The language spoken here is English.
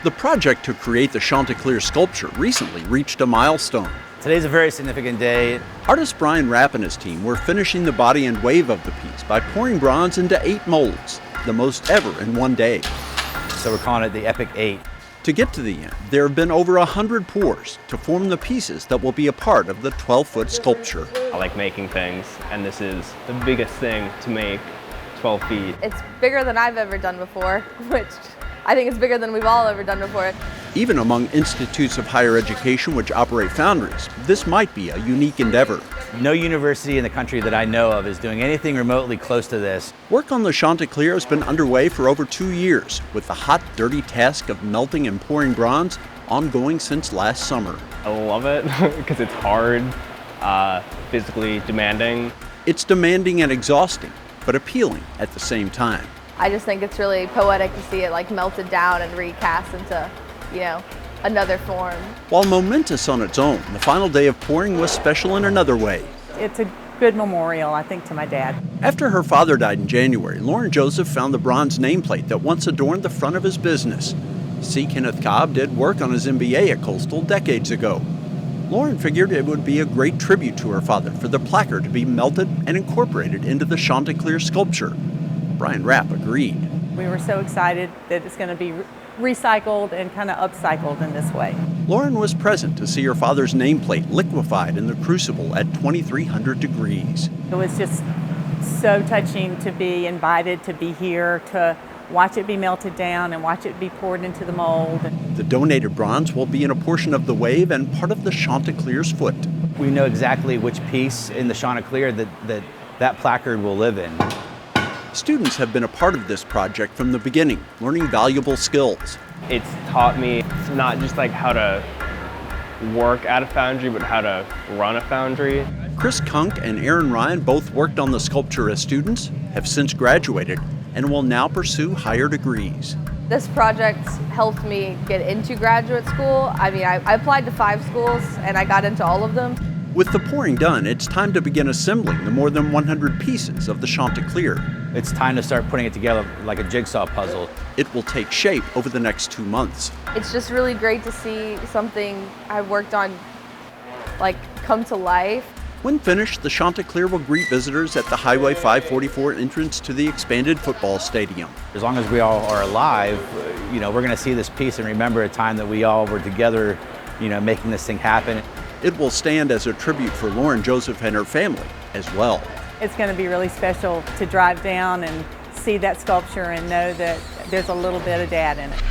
The project to create the Chanticleer sculpture recently reached a milestone. Today's a very significant day. Artist Brian Rapp and his team were finishing the body and wave of the piece by pouring bronze into 8 molds, the most ever in one day. So we're calling it the Epic 8. To get to the end, there have been over 100 pours to form the pieces that will be a part of the 12-foot sculpture. I like making things, and this is the biggest thing to make, 12 feet. It's bigger than I've ever done before, which I think is bigger than we've all ever done before. Even among institutes of higher education which operate foundries, this might be a unique endeavor. No university in the country that I know of is doing anything remotely close to this. Work on the Chanticleer has been underway for over 2 years, with the hot, dirty task of melting and pouring bronze ongoing since last summer. I love it because it's hard, physically demanding. It's demanding and exhausting, but appealing at the same time. I just think it's really poetic to see it like melted down and recast into, another form. While momentous on its own, the final day of pouring was special in another way. It's a good memorial, I think, to my dad. After her father died in January, Lauren Joseph found the bronze nameplate that once adorned the front of his business. C. Kenneth Cobb did work on his MBA at Coastal decades ago. Lauren figured it would be a great tribute to her father for the placard to be melted and incorporated into the Chanticleer sculpture. Brian Rapp agreed. We were so excited that it's going to be recycled and kind of upcycled in this way. Lauren was present to see her father's nameplate liquefied in the crucible at 2,300 degrees. It was just so touching to be invited to be here, to watch it be melted down and watch it be poured into the mold. The donated bronze will be in a portion of the wave and part of the Chanticleer's foot. We know exactly which piece in the Chanticleer that placard will live in. Students have been a part of this project from the beginning, learning valuable skills. It's taught me not just like how to work at a foundry, but how to run a foundry. Chris Kunk and Aaron Ryan both worked on the sculpture as students, have since graduated, and will now pursue higher degrees. This project helped me get into graduate school. I applied to 5 schools and I got into all of them. With the pouring done, it's time to begin assembling the more than 100 pieces of the Chanticleer. It's time to start putting it together like a jigsaw puzzle. It will take shape over the next 2 months. It's just really great to see something I worked on come to life. When finished, the Chanticleer will greet visitors at the Highway 544 entrance to the expanded football stadium. As long as we all are alive, we're going to see this piece and remember a time that we all were together, making this thing happen. It will stand as a tribute for Lauren Joseph and her family as well. It's going to be really special to drive down and see that sculpture and know that there's a little bit of Dad in it.